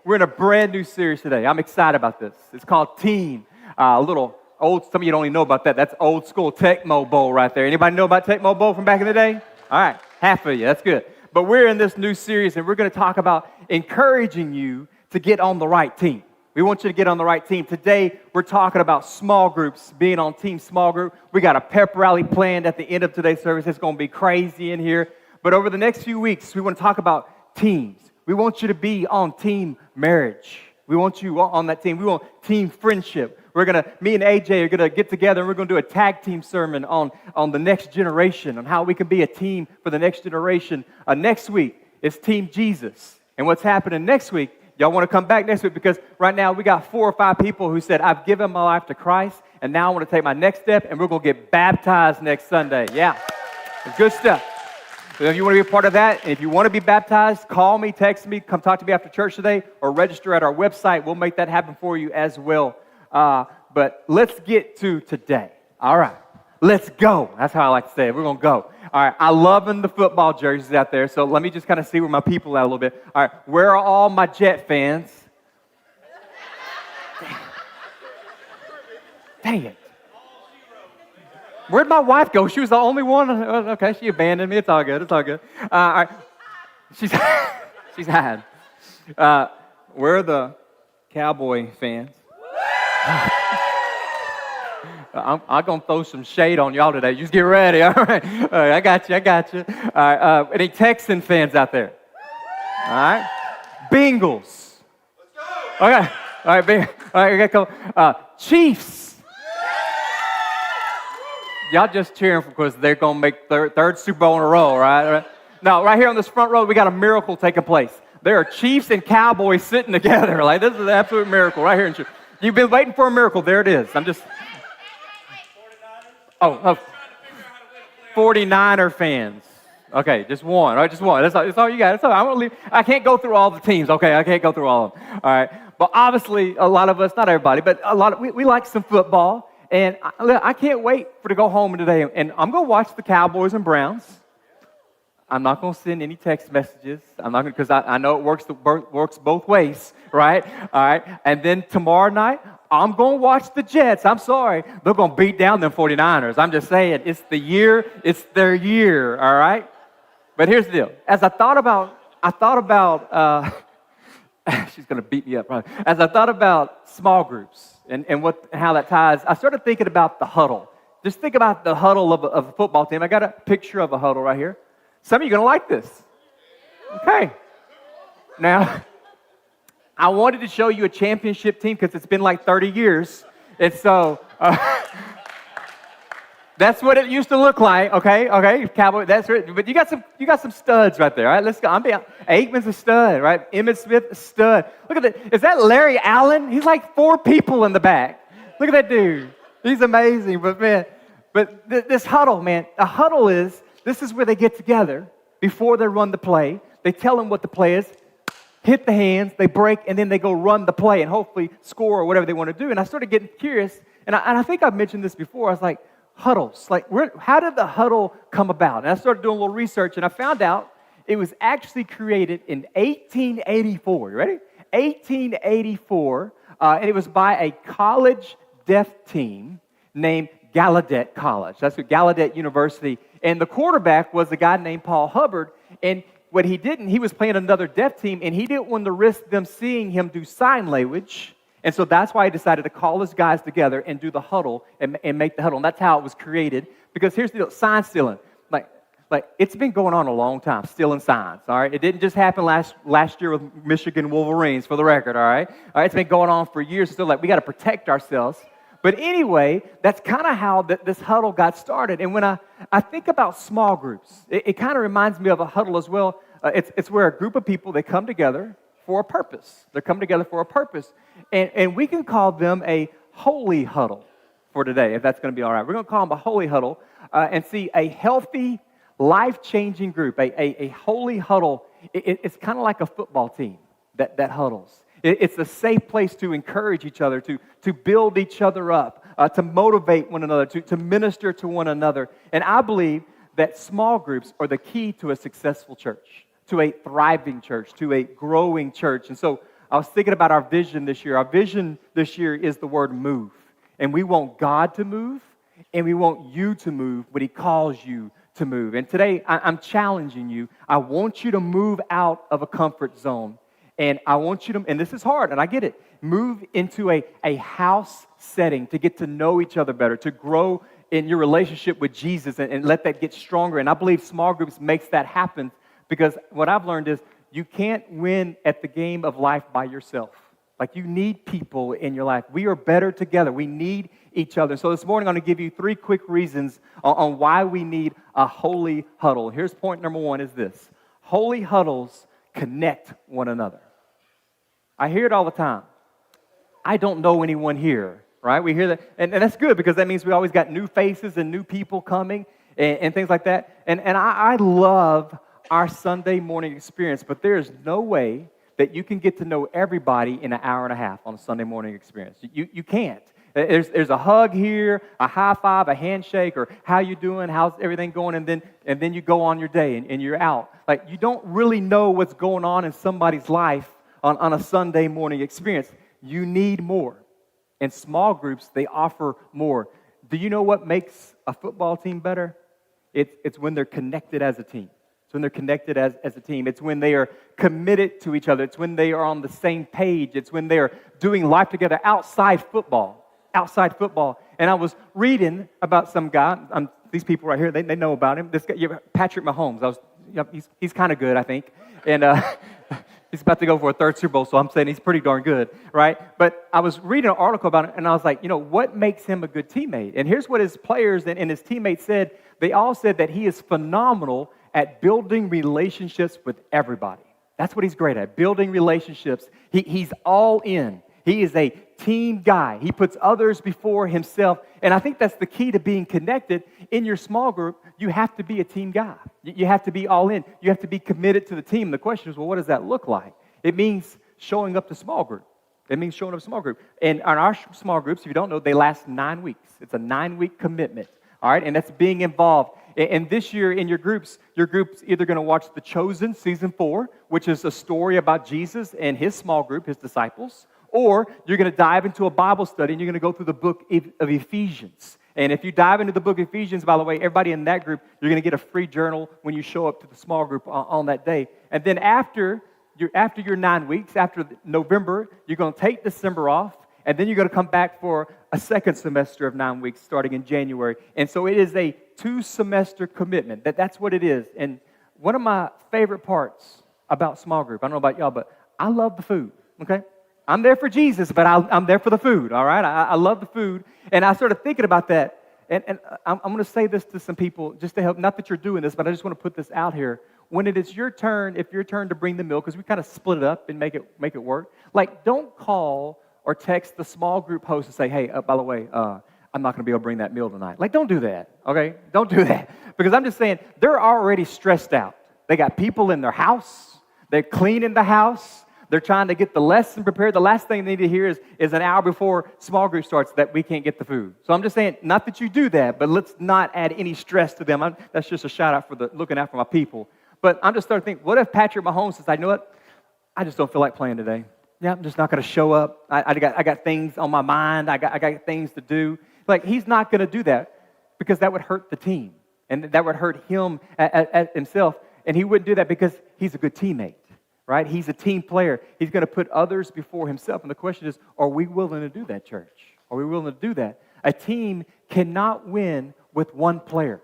We're in a brand new series today. I'm excited about this. It's called Team. A little old, some of you don't even know about that. That's old school Tecmo Bowl right there. Anybody know about Tecmo Bowl from back in the day? All right, half of you, that's good. But we're in this new series and we're going to talk about encouraging you to get on the right team. We want you to get on the right team. Today, we're talking about small groups, being on team small group. We got a pep rally planned at the end of today's service. It's going to be crazy in here. But over the next few weeks, we want to talk about teams. We want you to be on team marriage. We want you on that team. We want team friendship. Me and AJ are going to get together and we're going to do a tag team sermon on the next generation, on how we can be a team for the next generation. Next week is Team Jesus. And what's happening next week, y'all want to come back next week because right now we got 4 or 5 people who said, I've given my life to Christ and now I want to take my next step and we're going to get baptized next Sunday. Yeah, it's good stuff. So if you want to be a part of that, and if you want to be baptized, call me, text me, come talk to me after church today, or register at our website. We'll make that happen for you as well. But let's get to today. All right, let's go. That's how I like to say it. We're going to go. All right, I'm loving the football jerseys out there, so let me just kind of see where my people are a little bit. All right, where are all my Jet fans? Dang it. Where'd my wife go? She was the only one. Okay, she abandoned me. It's all good. It's all good. All right. She's hiding. Where are the Cowboy fans? I'm going to throw some shade on y'all today. Just get ready. All right. I got you. All right. Any Texan fans out there? All right. Bengals. Let's go. Okay. All right. All right. We got to go. Chiefs. Y'all just cheering because they're going to make third Super Bowl in a row, right? No, right here on this front row, we got a miracle taking place. There are Chiefs and Cowboys sitting together. Like, this is an absolute miracle right here in Chiefs. You've been waiting for a miracle. There it is. I'm just... 49er fans. Okay, just one. All right, just one. That's all you got. That's all. I won't leave. I can't go through all the teams. Okay, I can't go through all of them. All right. But obviously, a lot of us, not everybody, but we like some football. And I can't wait to go home today. And I'm going to watch the Cowboys and Browns. I'm not going to send any text messages. I'm not going because I know it works both ways, right? All right. And then tomorrow night, I'm going to watch the Jets. I'm sorry. They're going to beat down them 49ers. I'm just saying, it's the year. It's their year, all right? But here's the deal. As I thought about she's going to beat me up, probably. As I thought about small groups, and how that ties, I started thinking about the huddle. Just think about the huddle of a football team. I got a picture of a huddle right here. Some of you are going to like this. Okay. Now, I wanted to show you a championship team because it's been like 30 years. And so, that's what it used to look like, okay? Cowboy, that's right. But you got some studs right there, all right? Let's go. Aikman's a stud, right? Emmitt Smith, a stud. Look at that. Is that Larry Allen? He's like 4 people in the back. Look at that dude. He's amazing. But man, this huddle, man, this is where they get together before they run the play. They tell them what the play is, hit the hands, they break, and then they go run the play and hopefully score or whatever they want to do. And I started getting curious, and I think I've mentioned this before. I was like, huddles. Like, how did the huddle come about? And I started doing a little research, and I found out it was actually created in 1884. You ready? 1884, and it was by a college deaf team named Gallaudet College. That's what Gallaudet University. And the quarterback was a guy named Paul Hubbard. And what he was playing another deaf team, and he didn't want to risk them seeing him do sign language. And so that's why he decided to call his guys together and do the huddle and make the huddle. And that's how it was created. Because here's the deal, sign stealing. Like it's been going on a long time, stealing signs, all right? It didn't just happen last year with Michigan Wolverines, for the record, all right? All right, it's been going on for years. So we got to protect ourselves. But anyway, that's kind of how this huddle got started. And when I think about small groups, it kind of reminds me of a huddle as well. It's where a group of people, they come together for a purpose. They come together for a purpose. And we can call them a holy huddle for today, if that's going to be all right. We're going to call them a holy huddle and see a healthy, life-changing group, a holy huddle. It's kind of like a football team that huddles. It's a safe place to encourage each other, to build each other up, to motivate one another, to minister to one another. And I believe that small groups are the key to a successful church, to a thriving church, to a growing church. And so I was thinking about our vision this year. Our vision this year is the word move. And we want God to move, and we want you to move when He calls you to move. And today, I'm challenging you. I want you to move out of a comfort zone. And I want you to, and this is hard, and I get it, move into a house setting to get to know each other better, to grow in your relationship with Jesus and let that get stronger. And I believe small groups makes that happen, because what I've learned is you can't win at the game of life by yourself. Like, you need people in your life. We are better together. We need each other. So this morning I'm going to give you 3 quick reasons on why we need a holy huddle. Here's point number 1 is this. Holy huddles connect one another. I hear it all the time. I don't know anyone here, right? We hear that, and that's good, because that means we always got new faces and new people coming and things like that. And I love our Sunday morning experience, but there is no way that you can get to know everybody in an hour and a half on a Sunday morning experience. You can't. There's a hug here, a high five, a handshake, or how you doing, how's everything going, and then you go on your day and you're out. Like, you don't really know what's going on in somebody's life on a Sunday morning experience. You need more. And small groups, they offer more. Do you know what makes a football team better? It's when they're connected as a team. It's when they're connected as a team. It's when they are committed to each other. It's when they are on the same page. It's when they are doing life together outside football. Outside football. And I was reading about some guy. These people right here, they know about him. This guy, Patrick Mahomes. He's kind of good, I think. And he's about to go for a 3rd Super Bowl, so I'm saying he's pretty darn good, right? But I was reading an article about it, and I was like, what makes him a good teammate? And here's what his players and his teammates said. They all said that he is phenomenal at building relationships with everybody. That's what he's great at, building relationships. He's all in. He is a team guy. He puts others before himself. And I think that's the key to being connected. In your small group, you have to be a team guy. You have to be all in. You have to be committed to the team. The question is, well, what does that look like? It means showing up to small group. It means showing up to small group. And on our small groups, if you don't know, they last 9 weeks. It's a 9-week commitment. All right, and that's being involved. And this year in your group's either going to watch The Chosen Season 4, which is a story about Jesus and his small group, his disciples, or you're going to dive into a Bible study and you're going to go through the book of Ephesians. And if you dive into the book of Ephesians, by the way, everybody in that group, you're going to get a free journal when you show up to the small group on that day. And then after your 9 weeks, after November, you're going to take December off, and then you're going to come back for a second semester of 9 weeks starting in January. And so it is a 2-semester commitment. That's what it is. And one of my favorite parts about small group, I don't know about y'all, but I love the food, okay? I'm there for Jesus, but I'm there for the food, all right? I love the food. And I started thinking about that. And I'm going to say this to some people just to help, not that you're doing this, but I just want to put this out here. When it is your turn, if your turn to bring the meal, because we kind of split it up and make it work, like, don't call or text the small group host and say, hey, by the way, I'm not going to be able to bring that meal tonight. Like, don't do that, okay? Don't do that. Because I'm just saying, they're already stressed out. They got people in their house. They're cleaning the house. They're trying to get the lesson prepared. The last thing they need to hear is an hour before small group starts that we can't get the food. So I'm just saying, not that you do that, but let's not add any stress to them. That's just a shout out for looking out for my people. But I'm just starting to think, what if Patrick Mahomes says, you know what? I just don't feel like playing today. Yeah, I'm just not going to show up. I got things on my mind. I got things to do. Like, he's not going to do that because that would hurt the team. And that would hurt him at himself. And he wouldn't do that because he's a good teammate, right? He's a team player. He's going to put others before himself. And the question is, are we willing to do that, church? Are we willing to do that? A team cannot win with one player.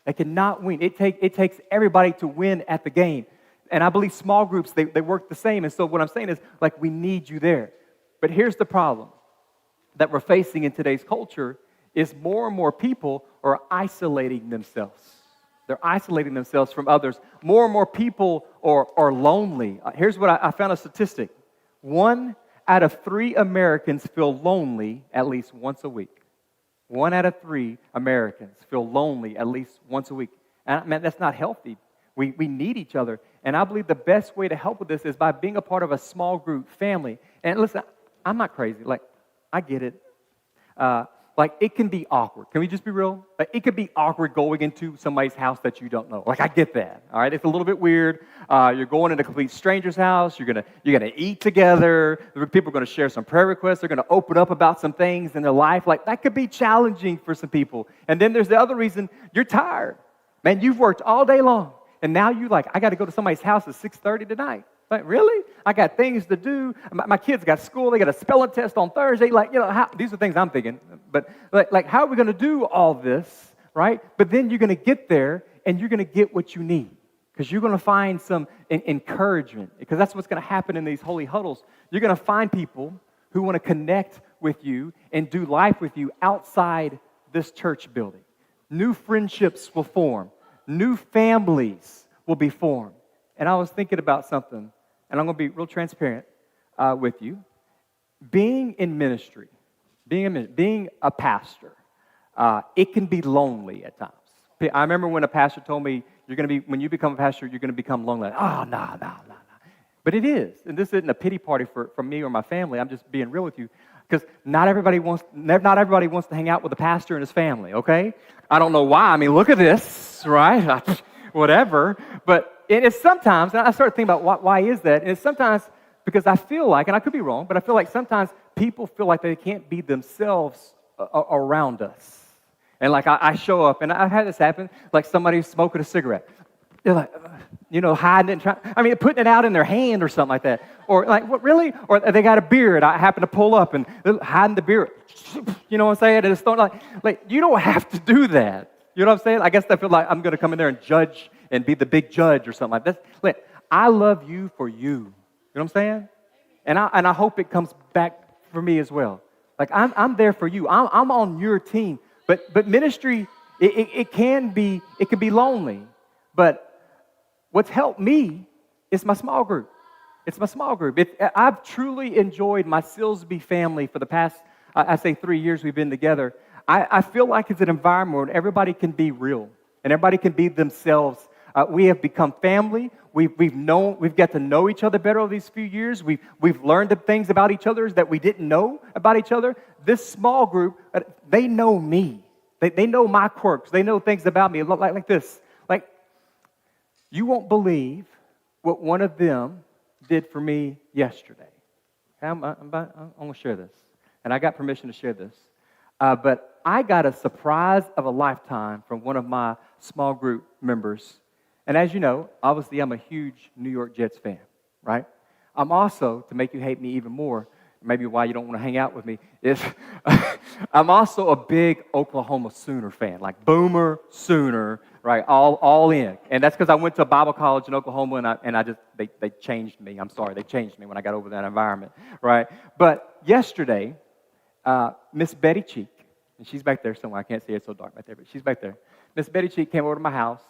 They cannot win. It takes everybody to win at the game. And I believe small groups, they work the same. And so what I'm saying is, like, we need you there. But here's the problem that we're facing in today's culture is more and more people are isolating themselves. They're isolating themselves from others. More and more people are lonely. Here's what I found a statistic. 1 out of 3 Americans feel lonely at least once a week. 1 out of 3 Americans feel lonely at least once a week. And man, that's not healthy. We need each other. And I believe the best way to help with this is by being a part of a small group family. And listen, I'm not crazy. Like, I get it. like it can be awkward. Can we just be real? Like it could be awkward going into somebody's house that you don't know. Like I get that. All right, it's a little bit weird. You're going into a complete stranger's house. You're gonna eat together. People are gonna share some prayer requests. They're gonna open up about some things in their life. Like that could be challenging for some people. And then there's the other reason: you're tired. Man, you've worked all day long, and now you like, I got to go to somebody's house at 6:30 tonight. Like, really? I got things to do. My kids got school. They got a spelling test on Thursday. Like, these are things I'm thinking. But, like how are we going to do all this, right? But then you're going to get there, and you're going to get what you need because you're going to find some encouragement because that's what's going to happen in these holy huddles. You're going to find people who want to connect with you and do life with you outside this church building. New friendships will form. New families will be formed. And I was thinking about something. And I'm going to be real transparent with you. Being in ministry, being a pastor, it can be lonely at times. I remember when a pastor told me, when you become a pastor, you're going to become lonely. Oh, no. But it is. And this isn't a pity party for me or my family. I'm just being real with you. Because not everybody wants to hang out with the pastor and his family, okay? I don't know why. I mean, look at this, right? Whatever. But it is sometimes, and I started thinking about why is that? And it's sometimes because I feel like, and I could be wrong, but I feel like sometimes people feel like they can't be themselves around us. And like I show up, and I've had this happen, like somebody smoking a cigarette. They're like, hiding it, putting it out in their hand or something like that. Or like, what, really? Or they got a beard. I happen to pull up and they're hiding the beard. You know what I'm saying? And it's throwing like, you don't have to do that. You know what I'm saying? I guess I feel like I'm going to come in there and judge and be the big judge or something like that. Like, I love you for you. You know what I'm saying? And I hope it comes back for me as well. Like, I'm there for you. I'm on your team. But ministry, it can be lonely. But what's helped me is my small group. It's my small group. I've truly enjoyed my Silsby family for the past, I say 3 years we've been together. I feel like it's an environment where everybody can be real and everybody can be themselves. We have become family. We've got to know each other better over these few years. We've learned the things about each other that we didn't know about each other. This small group, they know me. They know my quirks. They know things about me like this. Like, you won't believe what one of them did for me yesterday. I'm going to share this. And I got permission to share this. But I got a surprise of a lifetime from one of my small group members. And as you know, obviously I'm a huge New York Jets fan, right? I'm also, to make you hate me even more, maybe why you don't want to hang out with me, is I'm also a big Oklahoma Sooner fan, like Boomer Sooner, right? All in. And that's because I went to a Bible college in Oklahoma, and they changed me. I'm sorry, they changed me when I got over that environment, right? But yesterday, Miss Betty Cheek, and she's back there somewhere. I can't see it, it's so dark back there, but she's back there. Miss Betty Cheek came over to my house,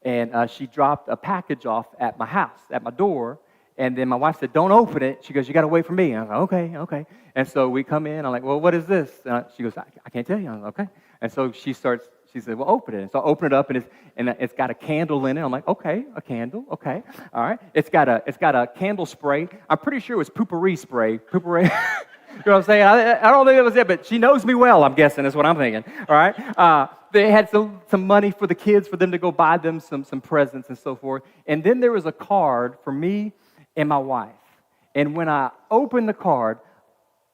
and she dropped a package off at my house, at my door. And then my wife said, "Don't open it." She goes, "You got to wait for me." And I was like, okay. And so we come in. I'm like, "Well, what is this?" She goes, I can't tell you. I'm like, "Okay." And so she said, "Well, open it." And so I open it up, and it's got a candle in it. I'm like, "Okay, a candle, okay, all right." It's got a candle spray. I'm pretty sure it was poopery spray. Poopery. You know what I'm saying? I don't think it was it, but she knows me well, I'm guessing, is what I'm thinking. All right? They had some money for the kids, for them to go buy them some presents and so forth. And then there was a card for me and my wife. And when I opened the card,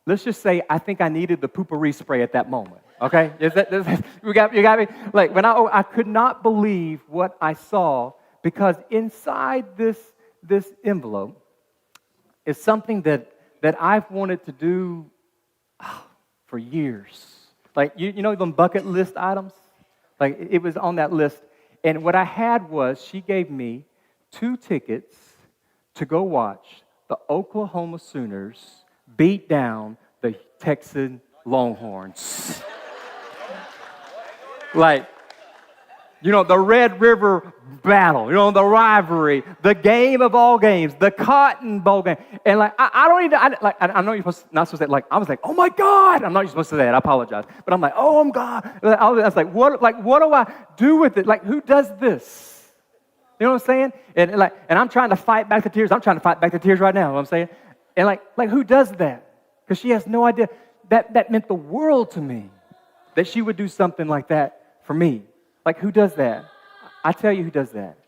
let's just say I think I needed the poopery spray at that moment. Okay? You got me? Like, when I could not believe what I saw, because inside this envelope is something that I've wanted to do for years. Like, you know them bucket list items? Like, it was on that list. And what I had was, she gave me 2 tickets to go watch the Oklahoma Sooners beat down the Texas Longhorns. Like, the Red River battle, the rivalry, the game of all games, the Cotton Bowl game. And like, I know you're not supposed to say, like, I was like, "Oh my God." I'm not supposed to say that, I apologize. But I'm like, "Oh my God." I was like, what do I do with it? Like, who does this? You know what I'm saying? And I'm trying to fight back the tears. I'm trying to fight back the tears right now, you know what I'm saying? And like who does that? Because she has no idea. That meant the world to me. that she would do something like that for me. Like, who does that? I tell you who does that.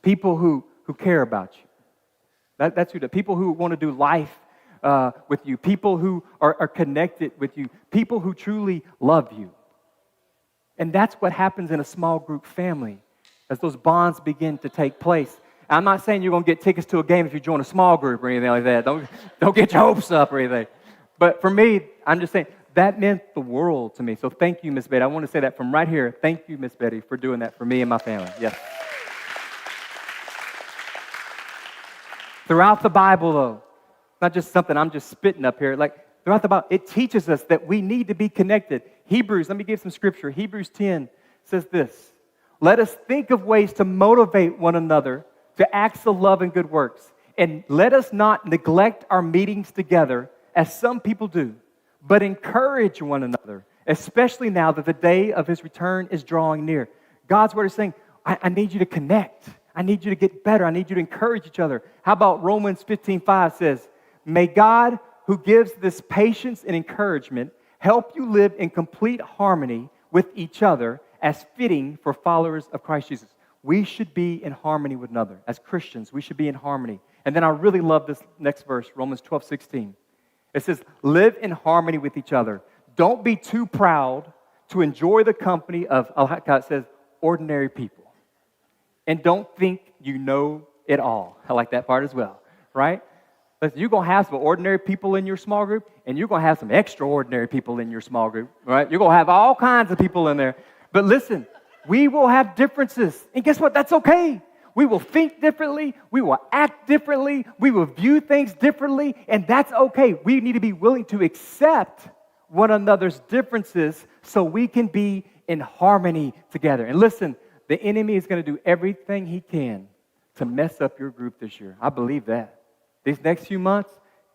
People who care about you. That's who does. People who want to do life with you. People who are connected with you. People who truly love you. And that's what happens in a small group family as those bonds begin to take place. I'm not saying you're going to get tickets to a game if you join a small group or anything like that. Don't get your hopes up or anything. But for me, I'm just saying, that meant the world to me. So thank you, Miss Betty. I want to say that from right here. Thank you, Miss Betty, for doing that for me and my family. Yes. Throughout the Bible, though, not just something I'm just spitting up here. Like, throughout the Bible, it teaches us that we need to be connected. Hebrews, let me give some scripture. Hebrews 10 says this. Let us think of ways to motivate one another to acts of love and good works. And let us not neglect our meetings together, as some people do, but encourage one another, especially now that the day of his return is drawing near. God's word is saying, I need you to connect. I need you to get better. I need you to encourage each other. How about Romans 15:5 says, may God, who gives this patience and encouragement, help you live in complete harmony with each other as fitting for followers of Christ Jesus. We should be in harmony with another. As Christians, we should be in harmony. And then I really love this next verse, Romans 12:16. It says, live in harmony with each other. Don't be too proud to enjoy the company of, God says, ordinary people. And don't think you know it all. I like that part as well, right? Listen, you're going to have some ordinary people in your small group, and you're going to have some extraordinary people in your small group, right? You're going to have all kinds of people in there. But listen, we will have differences. And guess what? That's okay. We will think differently. We will act differently. We will view things differently. And that's okay. We need to be willing to accept one another's differences so we can be in harmony together. And listen, the enemy is going to do everything he can to mess up your group this year. I believe that. These next few months,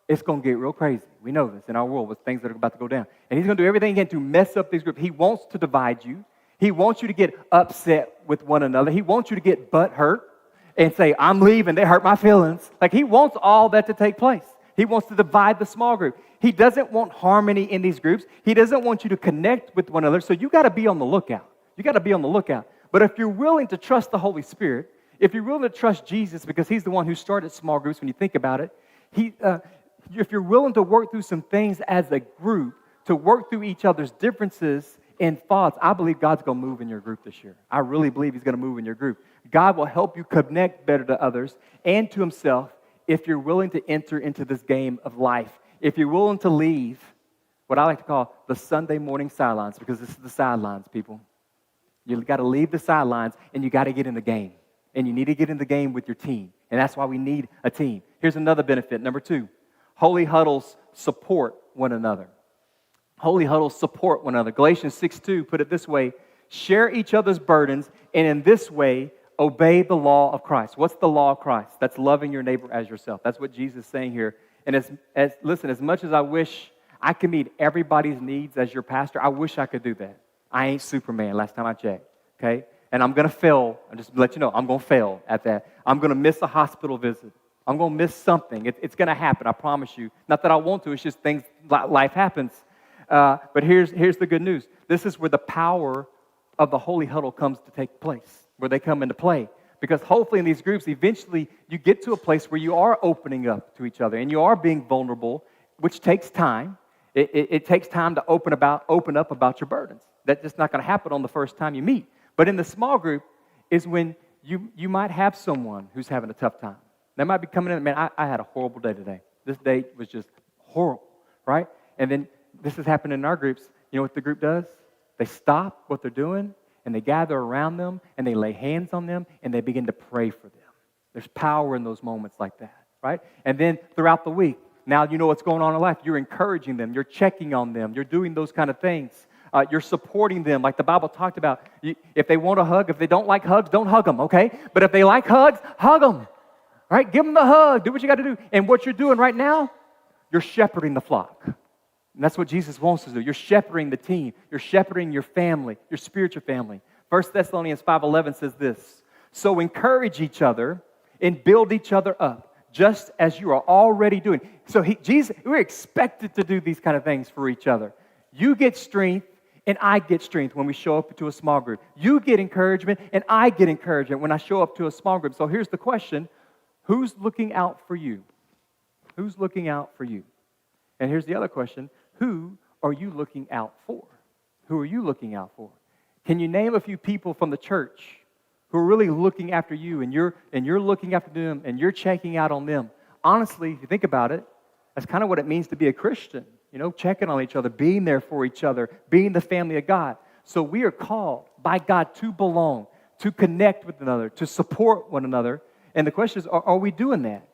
it's going to get real crazy. We know this in our world with things that are about to go down. And he's going to do everything he can to mess up these groups. He wants to divide you. He wants you to get upset with one another. He wants you to get butt hurt and say, I'm leaving, they hurt my feelings. Like, he wants all that to take place. He wants to divide the small group. He doesn't want harmony in these groups. He doesn't want you to connect with one another. So you got to be on the lookout. You got to be on the lookout. But if you're willing to trust the Holy Spirit, if you're willing to trust Jesus, because he's the one who started small groups when you think about it, if you're willing to work through some things as a group, to work through each other's differences and thoughts, I believe God's going to move in your group this year. I really believe he's going to move in your group. God will help you connect better to others and to himself if you're willing to enter into this game of life. If you're willing to leave what I like to call the Sunday morning sidelines, because this is the sidelines, people. You got to leave the sidelines and you got to get in the game. And you need to get in the game with your team. And that's why we need a team. Here's another benefit. Number 2, holy huddles support one another. Holy huddles support one another. Galatians 6:2 put it this way, share each other's burdens, and in this way, obey the law of Christ. What's the law of Christ? That's loving your neighbor as yourself. That's what Jesus is saying here. And listen, as much as I wish I could meet everybody's needs as your pastor, I wish I could do that. I ain't Superman, last time I checked, okay? And I'm going to fail. I'll just let you know, I'm going to fail at that. I'm going to miss a hospital visit. I'm going to miss something. It's going to happen, I promise you. Not that I want to, it's just things, life happens. But here's the good news. This is where the power of the holy huddle comes to take place, where they come into play. Because hopefully in these groups, eventually you get to a place where you are opening up to each other and you are being vulnerable, which takes time. It takes time to open up about your burdens. That's just not going to happen on the first time you meet. But in the small group is when you might have someone who's having a tough time. They might be coming in, man, I had a horrible day today. This day was just horrible, right? And then this is happening in our groups. You know what the group does? They stop what they're doing, and they gather around them, and they lay hands on them, and they begin to pray for them. There's power in those moments like that, right? And then throughout the week, now you know what's going on in life. You're encouraging them. You're checking on them. You're doing those kind of things. You're supporting them like the Bible talked about. If they want a hug, if they don't like hugs, don't hug them, okay? But if they like hugs, hug them, right? Give them the hug. Do what you got to do. And what you're doing right now, you're shepherding the flock. And that's what Jesus wants us to do. You're shepherding the team. You're shepherding your family, your spiritual family. 1 Thessalonians 5:11 says this, so encourage each other and build each other up, just as you are already doing. So Jesus, we're expected to do these kind of things for each other. You get strength and I get strength when we show up to a small group. You get encouragement, and I get encouragement when I show up to a small group. So here's the question. Who's looking out for you? Who's looking out for you? And here's the other question. Who are you looking out for? Who are you looking out for? Can you name a few people from the church who are really looking after you, and you're looking after them, and you're checking out on them? Honestly, if you think about it, that's kind of what it means to be a Christian. Checking on each other, being there for each other, being the family of God. So we are called by God to belong, to connect with one another, to support one another. And the question is, are we doing that?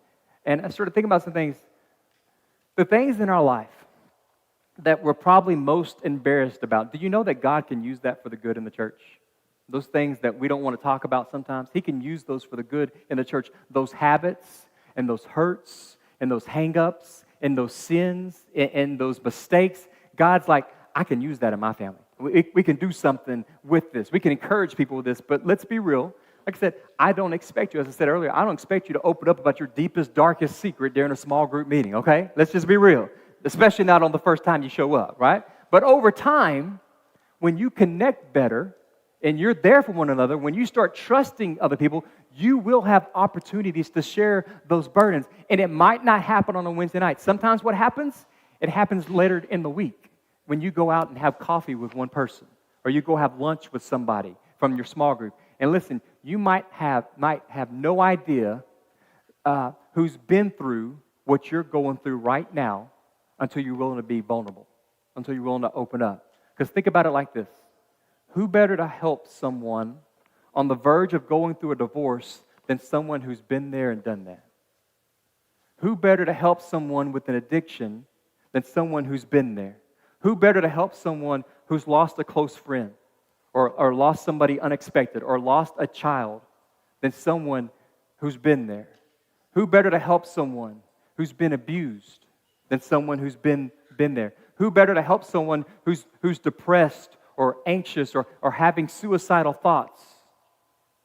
And I started thinking about some things. The things in our life that we're probably most embarrassed about. Do you know that God can use that for the good in the church? Those things that we don't want to talk about sometimes, He can use those for the good in the church. Those habits and those hurts and those hang-ups and those sins and those mistakes, God's like, I can use that in my family. We can do something with this. We can encourage people with this, but let's be real. Like I said, I don't expect you, as I said earlier, I don't expect you to open up about your deepest, darkest secret during a small group meeting, okay? Let's just be real, especially not on the first time you show up, right? But over time, when you connect better and you're there for one another, when you start trusting other people, you will have opportunities to share those burdens. And it might not happen on a Wednesday night. Sometimes what happens? It happens later in the week when you go out and have coffee with one person, or you go have lunch with somebody from your small group. And listen, you might have no idea who's been through what you're going through right now until you're willing to be vulnerable, until you're willing to open up. Because think about it like this. Who better to help someone on the verge of going through a divorce than someone who's been there and done that? Who better to help someone with an addiction than someone who's been there? Who better to help someone who's lost a close friend or lost somebody unexpected or lost a child than someone who's been there? Who better to help someone who's been abused than someone who's been there? Who better to help someone who's depressed or anxious or having suicidal thoughts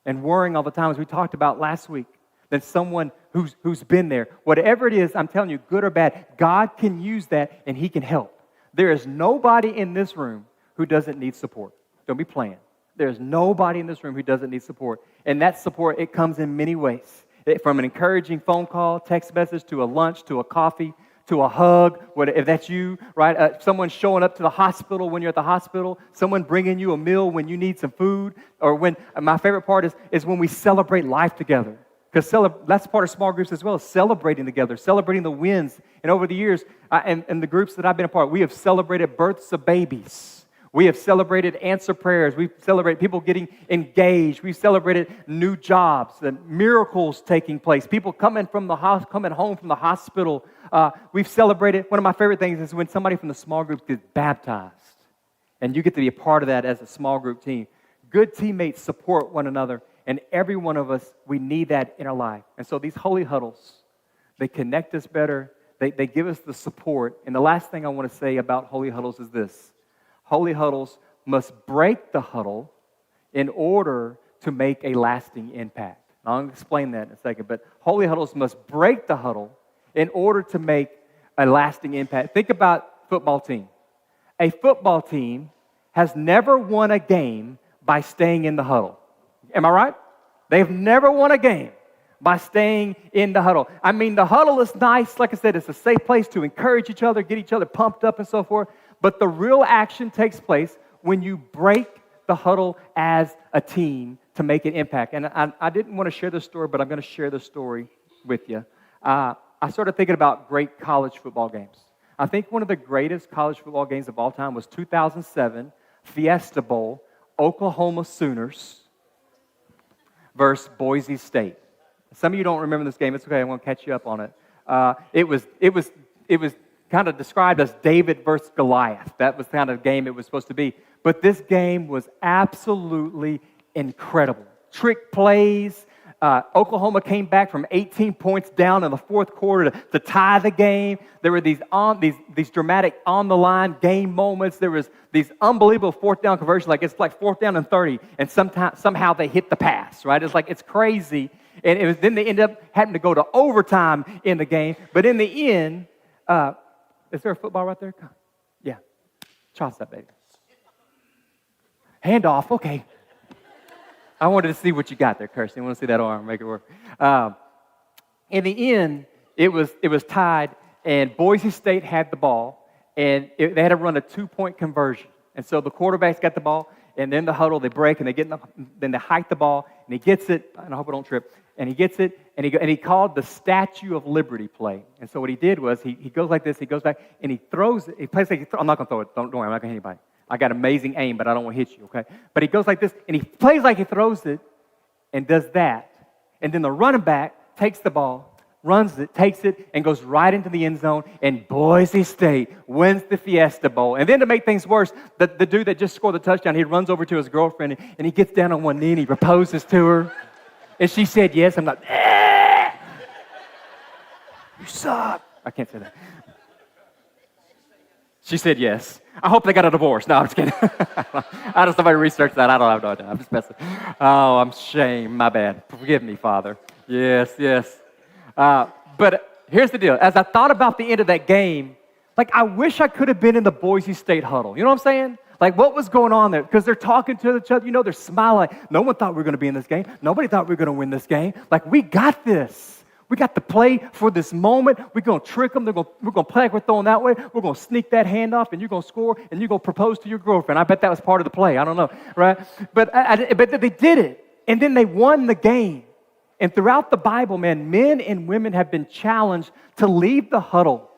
and worrying all the time, as we talked about last week, than someone who's been there? Whatever it is, I'm telling you, good or bad, God can use that and He can help. There is nobody in this room who doesn't need support. Don't be playing. There's nobody in this room who doesn't need support. And that support, it comes in many ways. From an encouraging phone call, text message, to a lunch, to a coffee, to a hug, if that's you, right? Someone showing up to the hospital when you're at the hospital, someone bringing you a meal when you need some food, or when, my favorite part is when we celebrate life together. Because that's part of small groups as well, celebrating together, celebrating the wins. And over the years, and the groups that I've been a part of, we have celebrated births of babies. We have celebrated answer prayers. We've celebrated people getting engaged. We've celebrated new jobs and miracles taking place. People coming home from the hospital. We've celebrated, one of my favorite things is when somebody from the small group gets baptized. And you get to be a part of that as a small group team. Good teammates support one another. And every one of us, we need that in our life. And so these holy huddles, they connect us better. They give us the support. And the last thing I want to say about holy huddles is this. Holy huddles must break the huddle in order to make a lasting impact. I'll explain that in a second. But holy huddles must break the huddle in order to make a lasting impact. Think about football team. A football team has never won a game by staying in the huddle. Am I right? They've never won a game by staying in the huddle. I mean, the huddle is nice. Like I said, it's a safe place to encourage each other, get each other pumped up and so forth. But the real action takes place when you break the huddle as a team to make an impact. And I didn't want to share this story, but I'm going to share the story with you. I started thinking about great college football games. I think one of the greatest college football games of all time was 2007 Fiesta Bowl, Oklahoma Sooners versus Boise State. Some of you don't remember this game. It's okay. I'm going to catch you up on it. It was kind of described as David versus Goliath. That was the kind of game it was supposed to be. But this game was absolutely incredible. Trick plays. Oklahoma came back from 18 points down in the fourth quarter to tie the game. There were these dramatic on-the-line game moments. There was these unbelievable fourth down conversions. It's like fourth down and 30, and somehow they hit the pass, right? It's crazy. And then they ended up having to go to overtime in the game. But in the end, is there a football right there? Yeah. Toss that, baby. Hand off, okay. I wanted to see what you got there, Kirsten. I want to see that arm, make it work. In the end, it was tied, and Boise State had the ball, and they had to run a 2-point conversion. And so the quarterback's got the ball, and then the huddle, they break, and then they hike the ball, and he gets it, and I hope I don't trip, and he gets it, and he called the Statue of Liberty play. And so what he did was he goes like this, he goes back, and he throws it. He plays like I'm not going to throw it. Don't worry, I'm not going to hit anybody. I got amazing aim, but I don't want to hit you, okay? But he goes like this, and he plays like he throws it and does that. And then the running back takes the ball, runs it, takes it, and goes right into the end zone, and Boise State wins the Fiesta Bowl. And then to make things worse, the dude that just scored the touchdown, he runs over to his girlfriend, and he gets down on one knee, and he proposes to her. And she said yes. I'm like, you suck. I can't say that. She said yes. I hope they got a divorce. No, I'm just kidding. I just somebody research that. I don't have no idea. I'm just messing. Oh, I'm ashamed. My bad. Forgive me, Father. Yes. But here's the deal. As I thought about the end of that game, like I wish I could have been in the Boise State huddle. You know what I'm saying? Like what was going on there? Because they're talking to each other. You know, they're smiling. Like, no one thought we were going to be in this game. Nobody thought we were going to win this game. Like we got this. We got to play for this moment. We're going to trick them. We're going to play like we're throwing that way. We're going to sneak that hand off, and you're going to score, and you're going to propose to your girlfriend. I bet that was part of the play. I don't know, right? But they did it, and then they won the game. And throughout the Bible, man, men and women have been challenged to leave the huddle,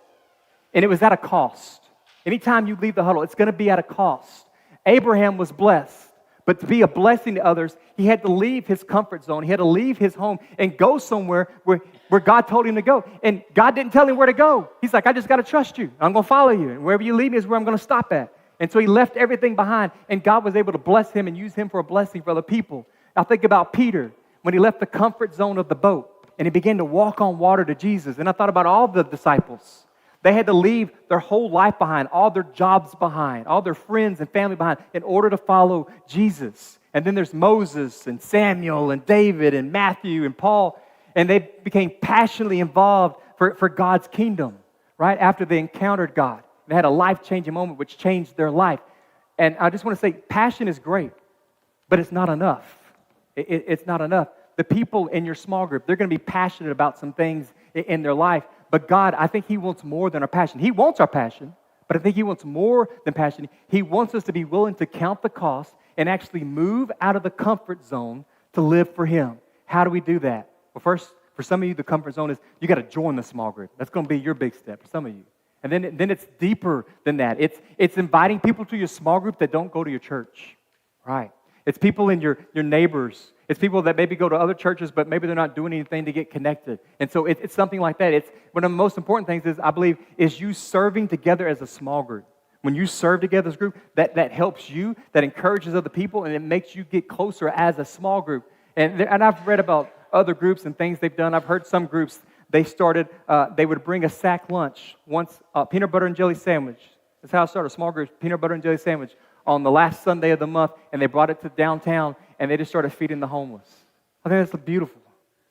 and it was at a cost. Anytime you leave the huddle, it's going to be at a cost. Abraham was blessed. But to be a blessing to others, he had to leave his comfort zone. He had to leave his home and go somewhere where God told him to go. And God didn't tell him where to go. He's like, I just got to trust you. I'm going to follow you. And wherever you lead me is where I'm going to stop at. And so he left everything behind. And God was able to bless him and use him for a blessing for other people. I think about Peter when he left the comfort zone of the boat and he began to walk on water to Jesus. And I thought about all the disciples. They had to leave their whole life behind, all their jobs behind, all their friends and family behind in order to follow Jesus. And then there's Moses and Samuel and David and Matthew and Paul. And they became passionately involved for God's kingdom, right? After they encountered God. They had a life-changing moment which changed their life. And I just want to say, passion is great, but it's not enough. It's not enough. The people in your small group, they're going to be passionate about some things in their life. But God, I think He wants more than our passion. He wants our passion, but I think He wants more than passion. He wants us to be willing to count the cost and actually move out of the comfort zone to live for Him. How do we do that? Well, first, for some of you, the comfort zone is you got to join the small group. That's going to be your big step for some of you. And then it's deeper than that. It's inviting people to your small group that don't go to your church, right? It's people in your neighbors. It's people that maybe go to other churches, but maybe they're not doing anything to get connected. And so it's something like that. It's one of the most important things is, I believe, is you serving together as a small group. When you serve together as a group, that helps you, that encourages other people, and it makes you get closer as a small group. And I've read about other groups and things they've done. I've heard some groups, they would bring a sack lunch once, peanut butter and jelly sandwich. That's how I started, small groups, peanut butter and jelly sandwich on the last Sunday of the month, and they brought it to downtown, and they just started feeding the homeless. I think that's beautiful.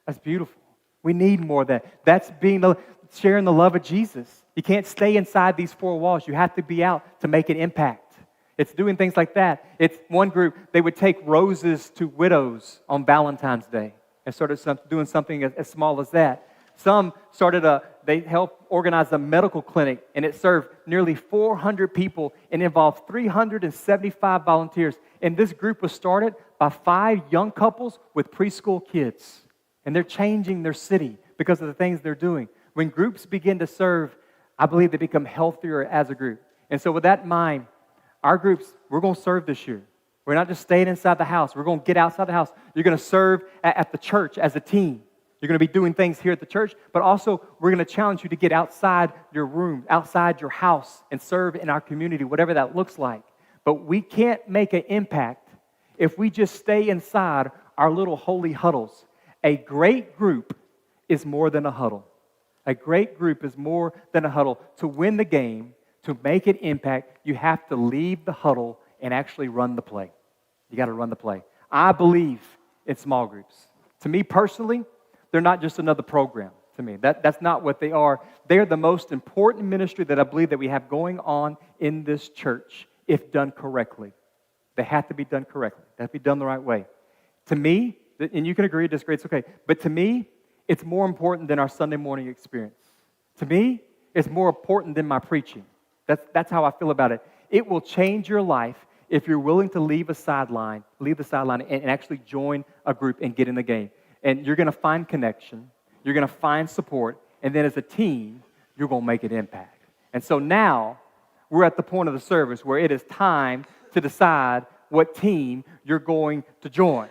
That's beautiful. We need more of that. That's sharing the love of Jesus. You can't stay inside these four walls. You have to be out to make an impact. It's doing things like that. It's one group, they would take roses to widows on Valentine's Day and started doing something as small as that. Some they helped organize a medical clinic, and it served nearly 400 people and involved 375 volunteers. And this group was started by 5 young couples with preschool kids. And they're changing their city because of the things they're doing. When groups begin to serve, I believe they become healthier as a group. And so with that in mind, our groups, we're going to serve this year. We're not just staying inside the house. We're going to get outside the house. You're going to serve at the church as a team. You're going to be doing things here at the church, but also we're going to challenge you to get outside your room, outside your house, and serve in our community, whatever that looks like. But we can't make an impact if we just stay inside our little holy huddles. A great group is more than a huddle. A great group is more than a huddle. To win the game, to make an impact, you have to leave the huddle and actually run the play. You got to run the play. I believe in small groups. To me personally, they're not just another program to me. That's not what they are. They're the most important ministry that I believe that we have going on in this church if done correctly. They have to be done correctly. They have to be done the right way. To me, and you can agree or disagree, it's okay, but to me, it's more important than our Sunday morning experience. To me, it's more important than my preaching. That's how I feel about it. It will change your life if you're willing to leave the sideline and actually join a group and get in the game. And you're going to find connection. You're going to find support. And then as a team, you're going to make an impact. And so now we're at the point of the service where it is time to decide what team you're going to join.